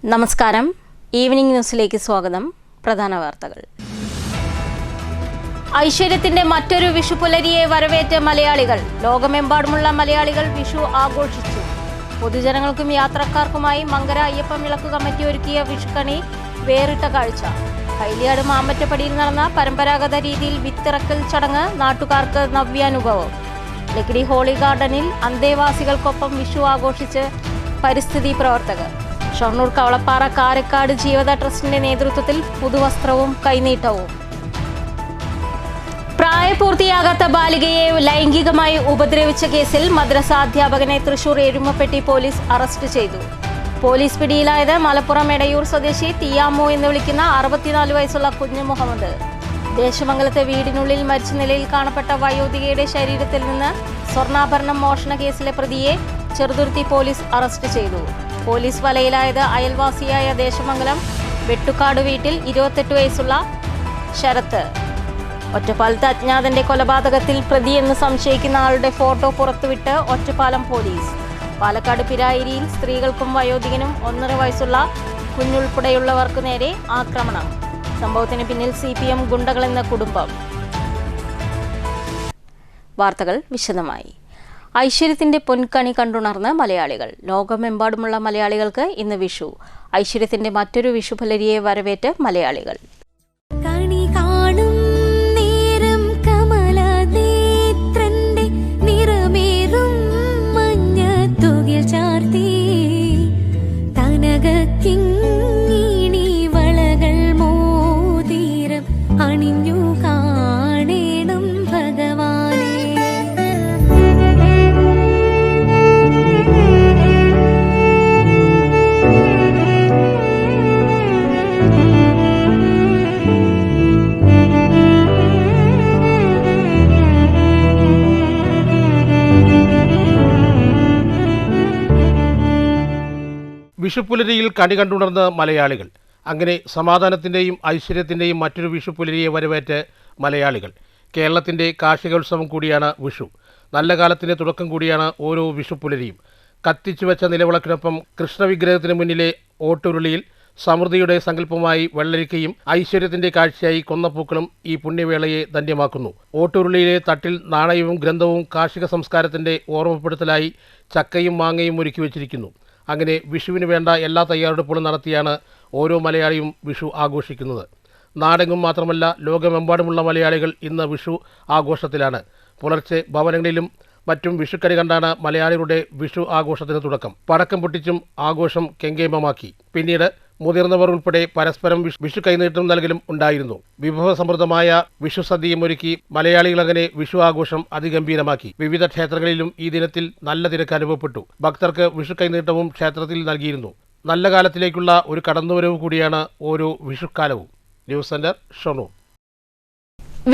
നമസ്കാരം. ഈവനിംഗ് ന്യൂസിലേക്ക് സ്വാഗതം. പ്രധാന വാർത്തകൾ. ഐശ്വര്യത്തിന്റെ മറ്റൊരു വിഷുപുലരിയെ വരവേറ്റ് മലയാളികൾ. ലോകമെമ്പാടുമുള്ള മലയാളികൾ വിഷു ആഘോഷിച്ചു. പൊതുജനങ്ങൾക്കും യാത്രക്കാർക്കുമായി മങ്കര അയ്യപ്പൻ വിളക്ക് കമ്മിറ്റി ഒരുക്കിയ വിഷുക്കണി വേറിട്ട കാഴ്ച. കൈലിയാട് മാമ്പറ്റപ്പടിയിൽ നടന്ന പരമ്പരാഗത രീതിയിൽ വിത്തിറക്കൽ ചടങ്ങ് നാട്ടുകാർക്ക് നവ്യാനുഭവം. ലക്കിടി ഹോളി ഗാർഡനിൽ അന്തേവാസികൾക്കൊപ്പം വിഷു ആഘോഷിച്ച് പരിസ്ഥിതി പ്രവർത്തകർ. ഷൊർണൂർ കവളപ്പാറ കാരക്കാട് ജീവത ട്രസ്റ്റിന്റെ നേതൃത്വത്തിൽ പുതുവസ്ത്രവും കൈനീട്ടവും. പ്രായപൂർത്തിയാകാത്ത ബാലികയെ ലൈംഗികമായി ഉപദ്രവിച്ച കേസിൽ മദ്രസ അധ്യാപകനെ തൃശൂർ എരുമപ്പെട്ടി പോലീസ് അറസ്റ്റ് ചെയ്തു. പോലീസ് പിടിയിലായത് മലപ്പുറം എടയൂർ സ്വദേശി തിയാമോ എന്ന് വിളിക്കുന്ന 64 വയസ്സുള്ള കുഞ്ഞു മുഹമ്മദ്. ദേശമംഗലത്തെ വീടിനുള്ളിൽ മരിച്ച നിലയിൽ കാണപ്പെട്ട വയോധികയുടെ ശരീരത്തിൽ നിന്ന് സ്വർണ്ണാഭരണം മോഷണ കേസിലെ പ്രതിയെ ചെറുതുരുത്തി പോലീസ് അറസ്റ്റ് ചെയ്തു. പോലീസ് വലയിലായത് അയൽവാസിയായ ദേശമംഗലം വെട്ടുകാട് വീട്ടിൽ 28 വയസ്സുള്ള ശരത്ത്. ഒറ്റപ്പാലത്ത് അജ്ഞാതന്റെ കൊലപാതകത്തിൽ പ്രതിയെന്ന് സംശയിക്കുന്ന ആളുടെ ഫോട്ടോ പുറത്തുവിട്ട് ഒറ്റപ്പാലം പോലീസ്. പാലക്കാട് പിരായിരിയിൽ സ്ത്രീകൾക്കും വയോധികനും 1.5 വയസ്സുള്ള കുഞ്ഞുൾപ്പെടെയുള്ളവർക്കു നേരെ ആക്രമണം. സംഭവത്തിന് പിന്നിൽ CPM ഗുണ്ടകളെന്ന കുടുംബം. വാർത്തകൾ വിശദമായി. ഐശ്വര്യത്തിന്റെ പൊൻകണി കണ്ടുണർന്ന് മലയാളികൾ. ലോകമെമ്പാടുമുള്ള മലയാളികൾക്ക് ഇന്ന് വിഷു. ഐശ്വര്യത്തിന്റെ മറ്റൊരു വിഷുപുലരിയെ വരവേറ്റ് മലയാളികൾ. വിഷുപ്പുലരിയിൽ കണി കണ്ടുണർന്ന മലയാളികൾ. അങ്ങനെ സമാധാനത്തിൻ്റെയും ഐശ്വര്യത്തിൻ്റെയും മറ്റൊരു വിഷുപ്പുലരിയെ വരവേറ്റ് മലയാളികൾ. കേരളത്തിൻ്റെ കാർഷികോത്സവം കൂടിയാണ് വിഷു. നല്ല കാലത്തിൻ്റെ തുടക്കം കൂടിയാണ് ഓരോ വിഷുപ്പുലരിയും. കത്തിച്ചുവെച്ച നിലവിളക്കിനൊപ്പം കൃഷ്ണവിഗ്രഹത്തിന് മുന്നിലെ ഓട്ടുരുളിയിൽ സമൃദ്ധിയുടെ സങ്കല്പമായി വെള്ളരിക്കയും ഐശ്വര്യത്തിൻ്റെ കാഴ്ചയായി കൊന്നപ്പൂക്കളും ഈ പുണ്യവേളയെ ധന്യമാക്കുന്നു. ഓട്ടുരുളിയിലെ തട്ടിൽ നാണയവും ഗ്രന്ഥവും കാർഷിക സംസ്കാരത്തിൻ്റെ ഓർമ്മപ്പെടുത്തലായി ചക്കയും മാങ്ങയും ഒരുക്കി വച്ചിരിക്കുന്നു. അങ്ങനെ വിഷുവിന് വേണ്ട എല്ലാ തയ്യാറെടുപ്പുകളും നടത്തിയാണ് ഓരോ മലയാളിയും വിഷു ആഘോഷിക്കുന്നത്. നാടെങ്ങും മാത്രമല്ല ലോകമെമ്പാടുമുള്ള മലയാളികൾ ഇന്ന് വിഷു ആഘോഷത്തിലാണ്. പുലർച്ചെ ഭവനങ്ങളിലും മറ്റും വിഷുക്കണി കണ്ടാണ് മലയാളികളുടെ വിഷു ആഘോഷത്തിന് തുടക്കം. പടക്കം പൊട്ടിച്ചും ആഘോഷം കെങ്കേമമാക്കി. പിന്നീട് മുതിർന്നവർ ഉൾപ്പെടെ പരസ്പരം വിഷു കൈനീട്ടം നൽകലും ഉണ്ടായിരുന്നു. വിഭവസമൃദ്ധമായ വിഷു സദ്യയും ഒരുക്കി മലയാളികൾ അങ്ങനെ വിഷു ആഘോഷം അതിഗംഭീരമാക്കി. വിവിധ ക്ഷേത്രങ്ങളിലും ഈ ദിനത്തിൽ നല്ല തിരക്ക് അനുഭവപ്പെട്ടു. ഭക്തർക്ക് വിഷു കൈനീട്ടവും ക്ഷേത്രത്തിൽ നൽകിയിരുന്നു. നല്ല കാലത്തിലേക്കുള്ള ഒരു കടന്നുവരവ് കൂടിയാണ് ഓരോ വിഷുക്കാലവും. News centre, Shoranur.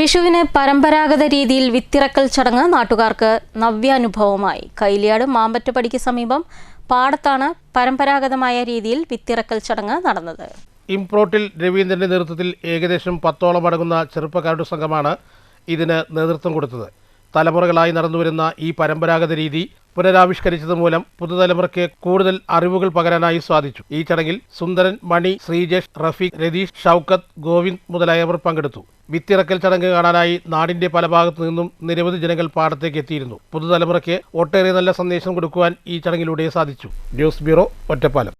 വിഷുവിന് പരമ്പരാഗത രീതിയിൽ വിത്തിറക്കൽ ചടങ്ങ് നാട്ടുകാർക്ക് നവ്യാനുഭവമായി. കൈലിയാട് മാമ്പറ്റപ്പടിക്ക് സമീപം പാടത്താണ് പരമ്പരാഗതമായ രീതിയിൽ വിത്തിറക്കൽ ചടങ്ങ് നടന്നത്. ഇംപ്രോട്ടിൽ രവീന്ദ്രന്റെ നേതൃത്വത്തിൽ ഏകദേശം 10ഓളം അടങ്ങുന്ന ചെറുപ്പക്കാരുടെ സംഘമാണ് ഇതിന് നേതൃത്വം കൊടുത്തത്. തലമുറകളായി നടന്നുവരുന്ന ഈ പരമ്പരാഗത രീതി പുനരാവിഷ്കരിച്ചത് മൂലം പുതുതലമുറയ്ക്ക് കൂടുതൽ അറിവുകൾ പകരാനായി സാധിച്ചു. ഈ ചടങ്ങിൽ സുന്ദരൻ, മണി, ശ്രീജേഷ്, റഫീഖ്, രതീഷ്, ഷൗക്കത്ത്, ഗോവിന്ദ് മുതലായവർ പങ്കെടുത്തു. വിത്തിറക്കൽ ചടങ്ങ് കാണാനായി നാടിന്റെ പല ഭാഗത്തു നിന്നും നിരവധി ജനങ്ങൾ പാടത്തേക്ക് എത്തിയിരുന്നു. പുതുതലമുറയ്ക്ക് ഒട്ടേറെ നല്ല സന്ദേശം കൊടുക്കുവാൻ ഈ ചടങ്ങിലൂടെ സാധിച്ചു. News bureau, Ottapalam.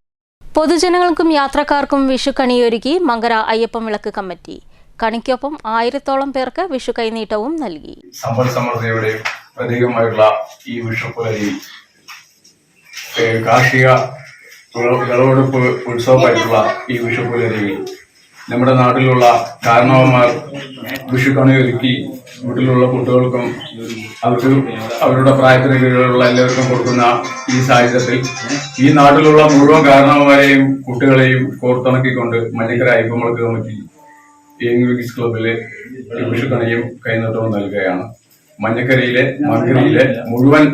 പൊതുജനങ്ങൾക്കും യാത്രക്കാർക്കും വിഷുക്കണിയൊരുക്കി മങ്കര അയ്യപ്പൻ വിളക്ക് കമ്മിറ്റി. കണിക്കൊപ്പം 1000ഓളം പേർക്ക് വിഷു കൈനീട്ടവും നൽകി. സമ്പൽ സമൃദ്ധിയുടെ പ്രതീകമായുള്ള ഈ വിഷുപ്പുലരി കാർഷിക വിളവെടുപ്പ് ഉത്സവമായിട്ടുള്ള ഈ വിഷുപ്പുലരിയിൽ നമ്മുടെ നാട്ടിലുള്ള കാരണവന്മാർ വിഷുക്കണി ഒരുക്കി വീട്ടിലുള്ള കുട്ടികൾക്കും അവരുടെ പ്രായത്തിലുള്ള എല്ലാവർക്കും കൊടുക്കുന്ന ഈ സാഹചര്യത്തിൽ ഈ നാട്ടിലുള്ള മുഴുവൻ കാരണവന്മാരെയും കുട്ടികളെയും കോർത്തിണക്കിക്കൊണ്ട് മഞ്ഞക്കര അയ്യപ്പൻ വിളക്ക് കമ്മിറ്റി വിക്സ് ക്ലബിലെ വിഷുക്കണിയും കൈനീട്ടവും നൽകുകയാണ്. മഞ്ഞക്കരയിലെ മങ്കരയിലെ മുഴുവൻ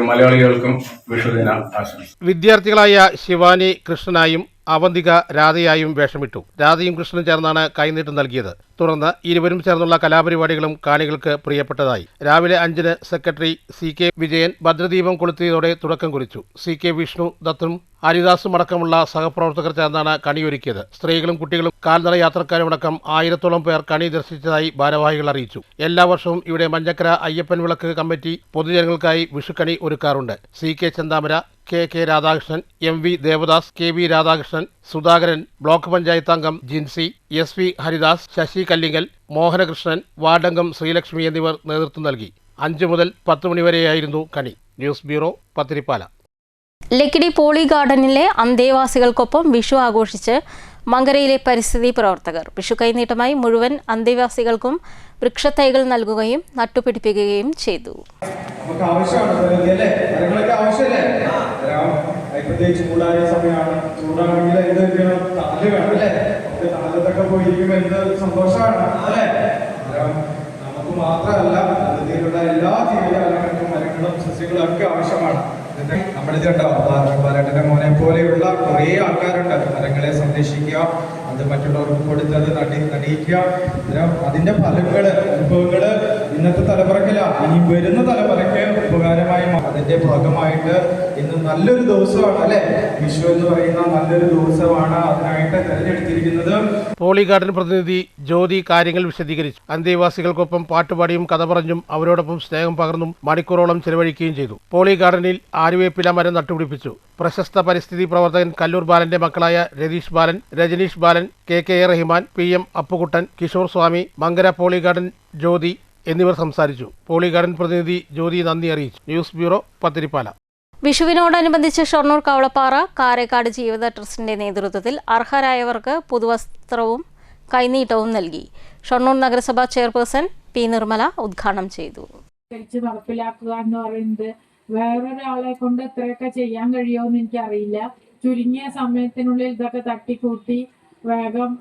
മലയാളികൾക്കും വിഷുദിന ആശംസ. വിദ്യാർത്ഥികളായ ശിവാനി കൃഷ്ണനായും അവന്തിക രാധയായും വേഷമിട്ടു. രാധയും കൃഷ്ണനും ചേർന്നാണ് കൈനീട്ടം നൽകിയത്. തുടർന്ന് ഇരുവരും ചേർന്നുള്ള കലാപരിപാടികളും കാണികൾക്ക് പ്രിയപ്പെട്ടതായി. രാവിലെ 5-ന് സെക്രട്ടറി CK വിജയൻ ഭദ്രദീപം കൊളുത്തിയതോടെ തുടക്കം കുറിച്ചു. CK വിഷ്ണു ദത്തും ഹരിദാസും അടക്കമുള്ള സഹപ്രവർത്തകർ ചേർന്നാണ് കണിയൊരുക്കിയത്. സ്ത്രീകളും കുട്ടികളും കാൽനട യാത്രക്കാരുമടക്കം 1000-ഓളം പേർ കണി ദർശിച്ചതായി ഭാരവാഹികൾ അറിയിച്ചു. എല്ലാ വർഷവും ഇവിടെ മഞ്ഞക്കര അയ്യപ്പൻ വിളക്ക് കമ്മിറ്റി പൊതുജനങ്ങൾക്കായി വിഷുക്കണി ഒരുക്കാറുണ്ട്. CK Chenthamara, KK Radhakrishnan, MV Devadas, KB Radhakrishnan, Sudhakaran, block panchayat അംഗം ജിൻസി, SV ഹരിദാസ്, ശശി കല്ലിങ്കൽ, മോഹനകൃഷ്ണൻ, വാർഡംഗം ശ്രീലക്ഷ്മി എന്നിവർ നേതൃത്വം നൽകി. 5 മുതൽ 10 മണിവരെയായിരുന്നു കണി. News bureau, Pathirippala. Lakkidi Poly ഗാർഡനിലെ അന്തേവാസികൾക്കൊപ്പം വിഷു ആഘോഷിച്ച് മങ്കരയിലെ പരിസ്ഥിതി പ്രവർത്തകർ. വിഷു കൈനീട്ടമായി മുഴുവൻ അന്തേവാസികൾക്കും വൃക്ഷത്തൈകൾ നൽകുകയും നട്ടുപിടിപ്പിക്കുകയും ചെയ്തു. എല്ലാ ജീവജാലങ്ങൾക്കും മരങ്ങളും സസ്യങ്ങളും ഒക്കെ ആവശ്യമാണ്. നമ്മളിത് വരട്ടന്റെ മോനെ പോലെയുള്ള കുറേ ആൾക്കാരുണ്ട്. മരങ്ങളെ സംരക്ഷിക്കുക, അത് മറ്റുള്ളവർക്ക് കൊടുത്തത് നടിയിക്കുക. അതിന്റെ ഫലങ്ങള് അനുഭവങ്ങള് ഇന്നത്തെ തലമുറക്കില്ല, ഇനി വരുന്ന തലമുറയ്ക്ക് ഉപകാരമായി. അതിന്റെ ഭാഗമായിട്ട് ഇന്ന് നല്ലൊരു ദിവസമാണ് അല്ലെ, വിഷു എന്ന് പറയുന്ന നല്ലൊരു ദിവസമാണ് അതിനായിട്ട് തെരഞ്ഞെടുത്തിരിക്കുന്നത്. പോളി ഗാർഡൻ പ്രതിനിധി ജ്യോതി കാര്യങ്ങൾ വിശദീകരിച്ചു. അന്തേവാസികൾക്കൊപ്പം പാട്ടുപാടിയും കഥ പറഞ്ഞും അവരോടൊപ്പം സ്നേഹം പകർന്നും മണിക്കൂറോളം ചെലവഴിക്കുകയും ചെയ്തു. പോളി ഗാർഡനിൽ ആര്യവേപ്പില മരം നട്ടുപിടിപ്പിച്ചു. പ്രശസ്ത പരിസ്ഥിതി പ്രവർത്തകൻ കല്ലൂർ ബാലന്റെ മക്കളായ Ratheesh Balan, Rajaneesh Balan, KK Rahiman, PM Appukuttan, Kishore Swami, Mankara Poly Garden Jyothi എന്നിവർ സംസാരിച്ചു. പോളി ഗാർഡൻ പ്രതിനിധി ജ്യോതി നന്ദി അറിയിച്ചു. News bureau, Pathirippala. വിഷുവിനോടനുബന്ധിച്ച് ഷൊർണൂർ കവളപ്പാറ കാരേക്കാട് ജീവിത ട്രസ്റ്റിന്റെ നേതൃത്വത്തിൽ അർഹരായവർക്ക് പുതുവസ്ത്രവും കൈനീട്ടവും നൽകി. ഷൊർണൂർ നഗരസഭാ ചെയർപേഴ്സൺ P നിർമ്മല ഉദ്ഘാടനം ചെയ്തു. നടപ്പിലാക്കുക എന്ന് പറയുന്നത് വേറൊരാളെ കൊണ്ട് എത്രയൊക്കെ ചെയ്യാൻ കഴിയുമെന്ന് എനിക്കറിയില്ല. ചുരുങ്ങിയ സമയത്തിനുള്ളിൽ ഇതൊക്കെ തട്ടിക്കൂട്ടി വേഗം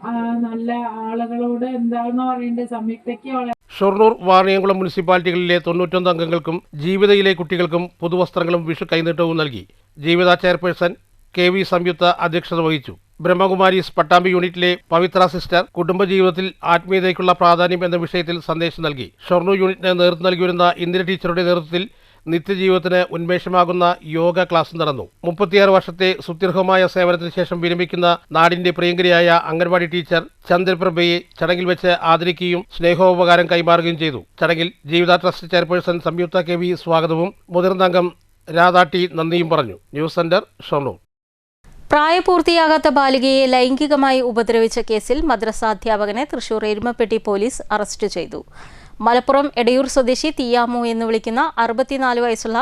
നല്ല ആളുകളോട് എന്താണെന്ന് പറയേണ്ടത് സംയുക്തയ്ക്ക്. ഷൊർണൂർ, വാണിയംകുളം മുനിസിപ്പാലിറ്റികളിലെ 91 അംഗങ്ങൾക്കും ജീവിതയിലെ കുട്ടികൾക്കും പുതുവസ്ത്രങ്ങളും വിഷു കൈനീട്ടവും നൽകി. ജീവിത ചെയർപേഴ്സൺ KV സംയുക്ത അധ്യക്ഷത വഹിച്ചു. ബ്രഹ്മകുമാരീസ് പട്ടാമ്പി യൂണിറ്റിലെ പവിത്ര സിസ്റ്റർ കുടുംബജീവിതത്തിൽ ആത്മീയതയ്ക്കുള്ള പ്രാധാന്യം എന്ന വിഷയത്തിൽ സന്ദേശം നൽകി. ഷൊർണൂർ യൂണിറ്റിന് നേതൃത്വം നൽകിവരുന്ന ഇന്ദിര ടീച്ചറുടെ നേതൃത്വത്തിൽ നിത്യജീവിതത്തിന് ഉന്മേഷമാകുന്ന യോഗ ക്ലാസ് നടന്നു. 36 വർഷത്തെ സുദീർഘമായ സേവനത്തിന് ശേഷം വിരമിക്കുന്ന നാടിന്റെ പ്രിയങ്കരിയായ അംഗൻവാടി ടീച്ചർ ചന്ദ്രപ്രഭയെ ചടങ്ങിൽ വെച്ച് ആദരിക്കുകയും സ്നേഹോപകാരം കൈമാറുകയും ചെയ്തു. ചടങ്ങിൽ ജീവിത ട്രസ്റ്റ് ചെയർപേഴ്സൺ സംയുക്ത KV സ്വാഗതവും മുതിർന്ന അംഗം രാധാ T നന്ദിയും പറഞ്ഞു. News centre, Shoranur. പ്രായപൂർത്തിയാകാത്ത ബാലികയെ ലൈംഗികമായി ഉപദ്രവിച്ച കേസിൽ മദ്രസാധ്യാപകനെ തൃശൂർ എരുമപ്പെട്ടി പോലീസ് അറസ്റ്റ് ചെയ്തു. മലപ്പുറം എടയൂർ സ്വദേശി തീയാമു എന്ന് വിളിക്കുന്ന 64 വയസ്സുള്ള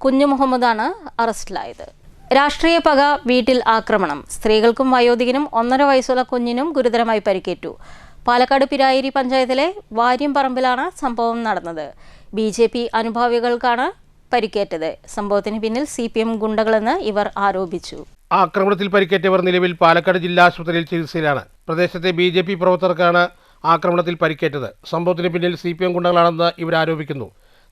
കുഞ്ഞു മുഹമ്മദാണ് അറസ്റ്റിലായത്. രാഷ്ട്രീയ പക, വീട്ടിൽ ആക്രമണം. സ്ത്രീകൾക്കും വയോധികനും 1.5 വയസ്സുള്ള കുഞ്ഞിനും ഗുരുതരമായി പരിക്കേറ്റു. പാലക്കാട് പിരായിരി പഞ്ചായത്തിലെ വാര്യംപറമ്പിലാണ് സംഭവം നടന്നത്. BJP അനുഭാവികൾക്കാണ് പരിക്കേറ്റത്. സംഭവത്തിന് പിന്നിൽ CPM ഗുണ്ടകളെന്ന് ഇവർ ആരോപിച്ചു. ആക്രമണത്തിൽ പരിക്കേറ്റവർ നിലവിൽ പാലക്കാട് ജില്ലാ ആശുപത്രിയിൽ ചികിത്സയിലാണ്. പ്രദേശത്തെ BJP പ്രവർത്തകർക്കാണ് ആക്രമണത്തിൽ പരിക്കേറ്റത്. സംഭവത്തിന് പിന്നിൽ CPM ഗുണ്ടകളാണെന്ന് ഇവർ ആരോപിക്കുന്നു.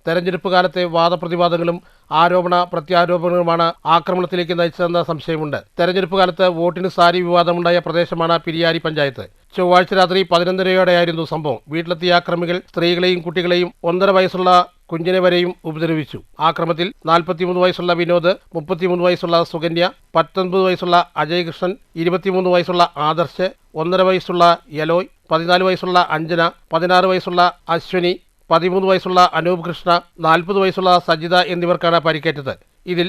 തെരഞ്ഞെടുപ്പ് കാലത്തെ വാദപ്രതിവാദങ്ങളും ആരോപണ പ്രത്യാരോപണങ്ങളുമാണ് ആക്രമണത്തിലേക്ക് നയിച്ചതെന്ന സംശയമുണ്ട്. തെരഞ്ഞെടുപ്പ് കാലത്ത് വോട്ടിന് സാരി വിവാദമുണ്ടായ പ്രദേശമാണ് പിരിയാരി പഞ്ചായത്ത്. ചൊവ്വാഴ്ച രാത്രി 11:30 സംഭവം. വീട്ടിലെത്തിയ ആക്രമികൾ സ്ത്രീകളെയും കുട്ടികളെയും 1.5 വയസ്സുള്ള കുഞ്ഞിനെ വരെയും ഉപദ്രവിച്ചു. ആക്രമത്തിൽ 43 വയസ്സുള്ള വിനോദ്, 33 വയസ്സുള്ള സുകന്യ, 19 വയസ്സുള്ള അജയ് കൃഷ്ണൻ, 23 വയസ്സുള്ള ആദർശ്, 1.5 വയസ്സുള്ള യലോയ്, 14 വയസ്സുള്ള അഞ്ജന, 16 വയസ്സുള്ള അശ്വനി, 13 വയസ്സുള്ള അനൂപ് കൃഷ്ണ, 40 വയസ്സുള്ള സജിത എന്നിവർക്കാണ് പരിക്കേറ്റത്. ഇതിൽ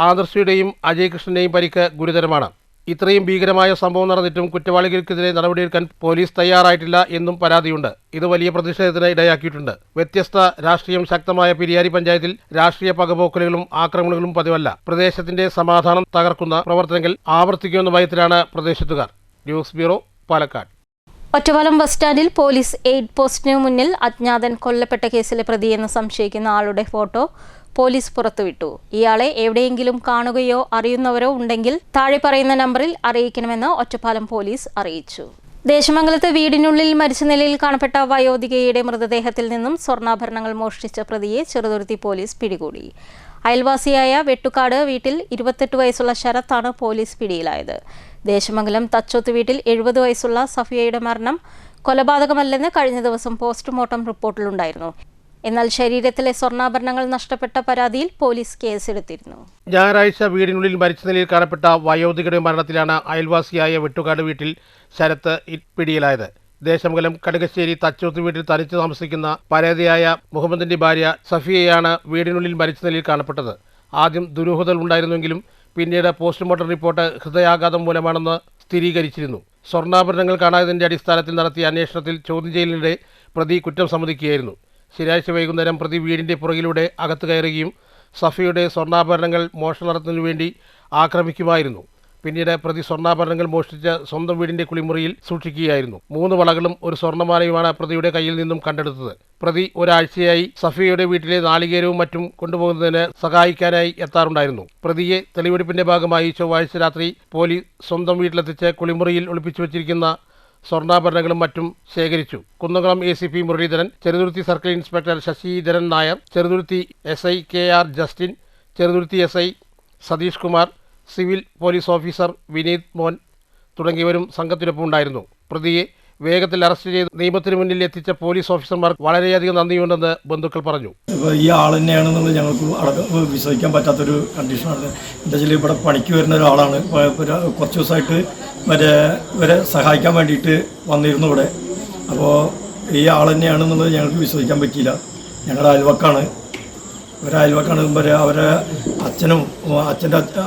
ആദർശയുടെയും അജയ് കൃഷ്ണന്റെയും പരിക്ക് ഗുരുതരമാണ്. ഇത്രയും ഭീകരമായ സംഭവം നടന്നിട്ടും കുറ്റവാളികൾക്കെതിരെ നടപടിയെടുക്കാൻ പോലീസ് തയ്യാറായിട്ടില്ല എന്നും പരാതിയുണ്ട്. ഇത് വലിയ പ്രതിഷേധത്തിന് ഇടയാക്കിയിട്ടുണ്ട്. വ്യത്യസ്ത രാഷ്ട്രീയം ശക്തമായ പിരിയാരി പഞ്ചായത്തിൽ രാഷ്ട്രീയ പകപോക്കലുകളും ആക്രമണങ്ങളും പതിവല്ല. പ്രദേശത്തിന്റെ സമാധാനം തകർക്കുന്ന പ്രവർത്തനങ്ങൾ ആവർത്തിക്കുമെന്ന ഭയത്തിലാണ് പ്രദേശത്തുകാർ. News bureau, Palakkad. Ottapalam bus സ്റ്റാൻഡിൽ പോലീസ് എയ്ഡ് പോസ്റ്റിനു മുന്നിൽ അജ്ഞാതൻ കൊല്ലപ്പെട്ട കേസിലെ പ്രതിയെന്ന് സംശയിക്കുന്ന ആളുടെ ഫോട്ടോ പോലീസ് പുറത്തുവിട്ടു. ഇയാളെ എവിടെയെങ്കിലും കാണുകയോ അറിയുന്നവരോ ഉണ്ടെങ്കിൽ താഴെ പറയുന്ന നമ്പറിൽ അറിയിക്കണമെന്ന് ഒറ്റപ്പാലം പോലീസ് അറിയിച്ചു. ദേശമംഗലത്ത് വീടിനുള്ളിൽ മരിച്ച നിലയിൽ കാണപ്പെട്ട വയോധികയുടെ മൃതദേഹത്തിൽ നിന്നും സ്വർണ്ണാഭരണങ്ങൾ മോഷ്ടിച്ച പ്രതിയെ ചെറുതുരുത്തി പോലീസ് പിടികൂടി. അയൽവാസിയായ വെട്ടുകാട് വീട്ടിൽ 28 വയസ്സുള്ള ശരത്താണ് പോലീസ് പിടിയിലായത്. ദേശമംഗലം തച്ചോത്ത് വീട്ടിൽ 70 വയസ്സുള്ള സഫിയയുടെ മരണം കൊലപാതകമല്ലെന്ന് കഴിഞ്ഞ ദിവസം പോസ്റ്റ്മോർട്ടം റിപ്പോർട്ടിലുണ്ടായിരുന്നു. എന്നാൽ ശരീരത്തിലെ സ്വർണ്ണാഭരണങ്ങൾ നഷ്ടപ്പെട്ട പരാതിയിൽ പോലീസ് കേസെടുത്തിരുന്നു. ഞായറാഴ്ച വീടിനുള്ളിൽ മരിച്ച നിലയിൽ കാണപ്പെട്ട വയോധികയുടെ മരണത്തിലാണ് അയൽവാസിയായ വെട്ടുകാട് വീട്ടിൽ ശരത്ത് പിടിയിലായത്. ദേശമംഗലം കടുകശ്ശേരി തച്ചോത്ത് വീട്ടിൽ തനിച്ച് താമസിക്കുന്ന പരാതിയായ മുഹമ്മദിന്റെ ഭാര്യ സഫിയയാണ് വീടിനുള്ളിൽ മരിച്ച നിലയിൽ കാണപ്പെട്ടത്. ആദ്യം ദുരൂഹതകൾ ഉണ്ടായിരുന്നെങ്കിലും പിന്നീട് പോസ്റ്റ്മോർട്ടം റിപ്പോർട്ട് ഹൃദയാഘാതം മൂലമാണെന്ന് സ്ഥിരീകരിച്ചിരുന്നു. സ്വർണ്ണാഭരണങ്ങൾ കാണാത്തതിന്റെ അടിസ്ഥാനത്തിൽ നടത്തിയ അന്വേഷണത്തിൽ ചോദ്യം ചെയ്യലിനിടെ പ്രതി കുറ്റം സമ്മതിക്കുകയായിരുന്നു. ശനിയാഴ്ച വൈകുന്നേരം പ്രതി വീടിന്റെ പുറകിലൂടെ അകത്ത് കയറുകയും സഫിയുടെ സ്വർണ്ണാഭരണങ്ങൾ മോഷണം നടത്തുന്നതിനു വേണ്ടി ആക്രമിക്കുമായിരുന്നു. പിന്നീട് പ്രതി സ്വർണ്ണാഭരണങ്ങൾ മോഷ്ടിച്ച് സ്വന്തം വീടിന്റെ കുളിമുറിയിൽ സൂക്ഷിക്കുകയായിരുന്നു. 3 വളകളും ഒരു സ്വർണ്ണമാലയുമാണ് പ്രതിയുടെ കയ്യിൽ നിന്നും കണ്ടെടുത്തത്. പ്രതി ഒരാഴ്ചയായി സഫിയയുടെ വീട്ടിലെ നാളികേരവും മറ്റും കൊണ്ടുപോകുന്നതിന് സഹായിക്കാനായി എത്താറുണ്ടായിരുന്നു. പ്രതിയെ തെളിവെടുപ്പിന്റെ ഭാഗമായി ചൊവ്വാഴ്ച രാത്രി പോലീസ് സ്വന്തം വീട്ടിലെത്തിച്ച് കുളിമുറിയിൽ ഒളിപ്പിച്ചു വച്ചിരിക്കുന്ന സ്വർണ്ണാഭരണങ്ങളും മറ്റും ശേഖരിച്ചു. Kunnamkulam ACP Muraleedharan, Cheruthuruthy circle inspector Sasidharan Nair, Cheruthuruthy SI KR Justin, Cheruthuruthy SI Satheesh Kumar, civil police officer Vineeth Mon തുടങ്ങിയവരും സംഘത്തിനൊപ്പം ഉണ്ടായിരുന്നു. പ്രതിയെ വേഗത്തിൽ അറസ്റ്റ് ചെയ്ത് നിയമത്തിന് മുന്നിൽ എത്തിച്ച പോലീസ് ഓഫീസർമാർക്ക് വളരെയധികം നന്ദിയുണ്ടെന്ന് ബന്ധുക്കൾ പറഞ്ഞു. ഈ ആൾ തന്നെയാണെന്നുള്ളത് ഞങ്ങൾക്ക് വിശ്വസിക്കാൻ പറ്റാത്തൊരു കണ്ടീഷനാണ്. എന്താ വെച്ചാൽ ഇവിടെ പണിക്ക് വരുന്ന ഒരാളാണ്. കുറച്ച് ദിവസമായിട്ട് ഇവരെ സഹായിക്കാൻ വേണ്ടിയിട്ട് വന്നിരുന്നു ഇവിടെ. അപ്പോൾ ഈ ആൾ തന്നെയാണെന്നുള്ളത് ഞങ്ങൾക്ക് വിശ്വസിക്കാൻ പറ്റിയില്ല. ഞങ്ങളുടെ അയൽവക്കാണ്, അവരെ അച്ഛനും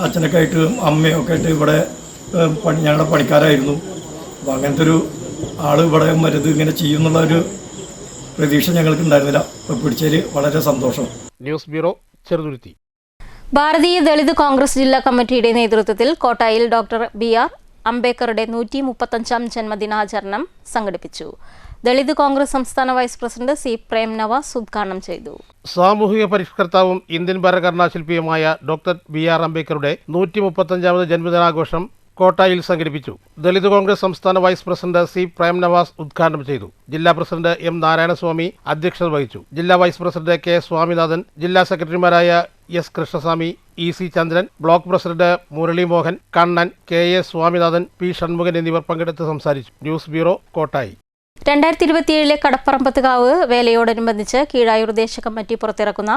അച്ഛനൊക്കെ ആയിട്ട് അമ്മയും ഒക്കെ ആയിട്ട് ഇവിടെ ഞങ്ങളുടെ പണിക്കാരായിരുന്നു. അപ്പോൾ അങ്ങനത്തെ ഒരു ആൾ ഇവിടെ മരുത് ഇങ്ങനെ ചെയ്യുന്നുള്ള ഒരു പ്രതീക്ഷ ഞങ്ങൾക്ക് ഉണ്ടായിരുന്നില്ല. ഇപ്പോൾ പിടിച്ചതിൽ വളരെ സന്തോഷം. News bureau, Cheruthuruthy. ഭാരതീയ ദളിത് കോൺഗ്രസ് ജില്ലാ കമ്മിറ്റിയുടെ നേതൃത്വത്തിൽ കോട്ടായിൽ ഡോക്ടർ BR അംബേദ്കറുടെ 135ാം ജന്മദിനാചരണം സംഘടിപ്പിച്ചു. ദളിത് കോൺഗ്രസ് സംസ്ഥാന vice president C. Prem Navas ഉദ്ഘാടനം ചെയ്തു. സാമൂഹിക പരിഷ്കർത്താവും ഇന്ത്യൻ ഭരണഘടനാ ശില്പിയുമായ ഡോക്ടർ BR അംബേദ്കറുടെ 135ാമത് ജന്മദിനാഘോഷം കോട്ടായിൽ സംഘടിപ്പിച്ചു. ദളിത് കോൺഗ്രസ് സംസ്ഥാന vice president C. Prem Navas ഉദ്ഘാടനം ചെയ്തു. ജില്ലാ പ്രസിഡന്റ് M. നാരായണസ്വാമി അധ്യക്ഷത വഹിച്ചു. ജില്ലാ വൈസ് പ്രസിഡന്റ് K. സ്വാമിനാഥൻ, ജില്ലാ സെക്രട്ടറിമാരായ S. Krishnaswamy, EC Chandran, block president Murali Mohan, Kannan, KA Swaminathan, P. Shanmukhan എന്നിവർ പങ്കെടുത്ത് സംസാരിച്ചു. News bureau, Kottayi. 2027 കടപ്പറമ്പത്തുകാവ് വേലയോടനുബന്ധിച്ച് കീഴായൂർ ദേശ കമ്മിറ്റി പുറത്തിറക്കുന്ന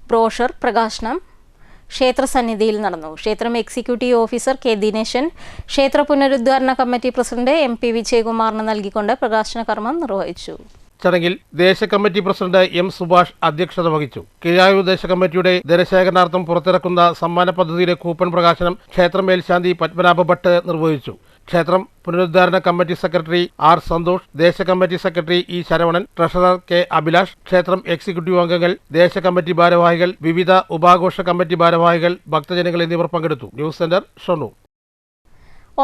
ബ്രോഷർ പ്രകാശനം ക്ഷേത്രസന്നിധിയിൽ നടന്നു. ക്ഷേത്രം എക്സിക്യൂട്ടീവ് ഓഫീസർ K. ദിനേശൻ ക്ഷേത്ര പുനരുദ്ധാരണ കമ്മിറ്റി പ്രസിഡന്റ് MP. വിജയകുമാറിന് നൽകിക്കൊണ്ട് പ്രകാശന കർമ്മം നിർവഹിച്ചു. ചടങ്ങിൽ ദേശ കമ്മിറ്റി പ്രസിഡന്റ് M. സുഭാഷ് അധ്യക്ഷത വഹിച്ചു. കീഴായൂർ ദേശ കമ്മിറ്റിയുടെ ധനശേഖരണാർത്ഥം പുറത്തിറക്കുന്ന സമ്മാന പദ്ധതിയുടെ കൂപ്പൺ പ്രകാശനം ക്ഷേത്രം മേൽശാന്തി പത്മനാഭ ഭട്ട് നിർവഹിച്ചു. ക്ഷേത്രം പുനരുദ്ധാരണ കമ്മിറ്റി സെക്രട്ടറി R. സന്തോഷ്, ദേശ committee secretary E. Saravanan, treasurer K. Abhilash, ക്ഷേത്രം എക്സിക്യൂട്ടീവ് അംഗങ്ങൾ, ദേശ കമ്മിറ്റി ഭാരവാഹികൾ, വിവിധ ഉപാഘോഷ കമ്മിറ്റി ഭാരവാഹികൾ, ഭക്തജനങ്ങൾ എന്നിവർ പങ്കെടുത്തു. News centre, Shoranur.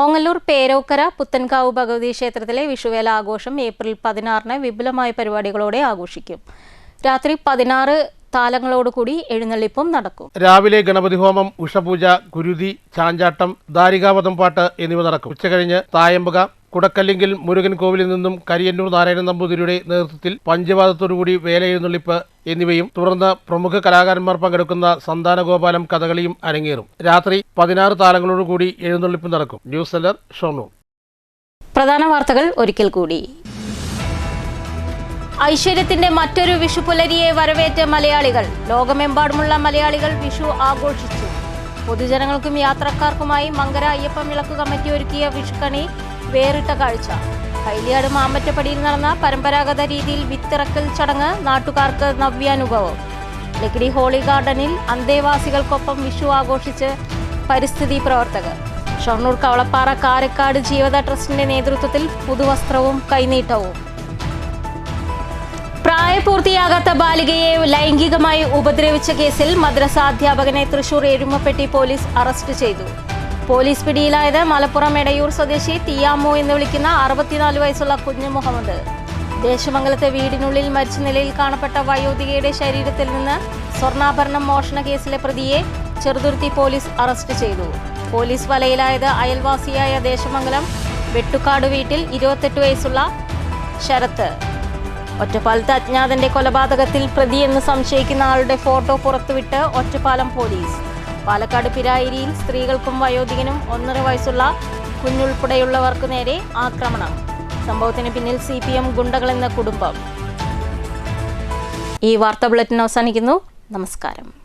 ഓങ്ങല്ലൂർ പേരോക്കര പുത്തൻകാവ് ഭഗവതി ക്ഷേത്രത്തിലെ വിഷുവേല ആഘോഷം ഏപ്രിൽ 16-ന് വിപുലമായ പരിപാടികളോടെ ആഘോഷിക്കും. രാത്രി 16 താലങ്ങളോടുകൂടി എഴുന്നള്ളിപ്പും നടക്കും. രാവിലെ ഗണപതി ഹോമം, ഉഷപൂജ, ഗുരുതി, ചാഞ്ചാട്ടം, ദാരികാവതം പാട്ട് എന്നിവ നടക്കും. ഉച്ചകഴിഞ്ഞ് തായമ്പക, കുടക്കല്ലിങ്കിൽ മുരുകൻ കോവിലിൽ നിന്നും കരിയന്നൂർ നാരായണൻ നമ്പൂതിരിയുടെ നേതൃത്വത്തിൽ പഞ്ചവാദത്തോടുകൂടി വേല എഴുന്നള്ളിപ്പ് എന്നിവയും തുടർന്ന് പ്രമുഖ കലാകാരന്മാർ പങ്കെടുക്കുന്ന സന്താനഗോപാലം കഥകളിയും അരങ്ങേറും. രാത്രി 16 താലങ്ങളോടുകൂടി എഴുന്നള്ളിപ്പ് നടക്കും. News centre, Shoranur. പ്രധാന വാർത്തകൾ ഒരിക്കൽ കൂടി. ഐശ്വര്യത്തിന്റെ മറ്റൊരു വിഷുപുലരിയെ വരവേറ്റ മലയാളികൾ. ലോകമെമ്പാടുമുള്ള മലയാളികൾ വിഷു ആഘോഷിച്ചു. പൊതുജനങ്ങൾക്കും യാത്രക്കാർക്കുമായി മങ്കര അയ്യപ്പൻ വിളക്ക് കമ്മിറ്റി ഒരുക്കിയ വിഷുക്കണി വേറിട്ട കാഴ്ച. കൈലിയാട് മാമ്പറ്റപ്പടിയിൽ നടന്ന പരമ്പരാഗത രീതിയിൽ വിത്തിറക്കൽ ചടങ്ങ് നാട്ടുകാർക്ക് നവ്യാനുഭവം. ലക്കിടി ഹോളി ഗാർഡനിൽ അന്തേവാസികൾക്കൊപ്പം വിഷു ആഘോഷിച്ച് പരിസ്ഥിതി പ്രവർത്തകർ. ഷൊർണൂർ കവളപ്പാറ കാരക്കാട് ജീവത ട്രസ്റ്റിന്റെ നേതൃത്വത്തിൽ പുതുവസ്ത്രവും കൈനീട്ടവും. പ്രായപൂർത്തിയാകാത്ത ബാലികയെ ലൈംഗികമായി ഉപദ്രവിച്ച കേസിൽ മദ്രസ അധ്യാപകനെ തൃശൂർ എരുമപ്പെട്ടി പോലീസ് അറസ്റ്റ് ചെയ്തു. പോലീസ് പിടിയിലായത് മലപ്പുറം എടയൂർ സ്വദേശി തിയാമോ എന്ന് വിളിക്കുന്ന 64 വയസ്സുള്ള കുഞ്ഞു മുഹമ്മദ്. ദേശമംഗലത്തെ വീടിനുള്ളിൽ മരിച്ച നിലയിൽ കാണപ്പെട്ട വയോധികയുടെ ശരീരത്തിൽ നിന്ന് സ്വർണ്ണാഭരണം മോഷണ കേസിലെ പ്രതിയെ ചെറുതുരുത്തി പോലീസ് അറസ്റ്റ് ചെയ്തു. പോലീസ് വലയിലായത് അയൽവാസിയായ ദേശമംഗലം വെട്ടുകാട് വീട്ടിൽ 28 വയസ്സുള്ള ശരത്ത്. ഒറ്റപ്പാലത്ത് അജ്ഞാതന്റെ കൊലപാതകത്തിൽ പ്രതിയെന്ന് സംശയിക്കുന്ന ആളുടെ ഫോട്ടോ പുറത്തുവിട്ട് ഒറ്റപ്പാലം പോലീസ്. പാലക്കാട് പിരായിരിയിൽ സ്ത്രീകൾക്കും വയോധികനും 1.5 വയസ്സുള്ള കുഞ്ഞുൾപ്പെടെയുള്ളവർക്കു നേരെ ആക്രമണം. സംഭവത്തിന് പിന്നിൽ CPM ഗുണ്ടകളെന്ന കുടുംബം. ഈ വാർത്താ ബുള്ളറ്റിൻ അവസാനിക്കുന്നു. നമസ്കാരം.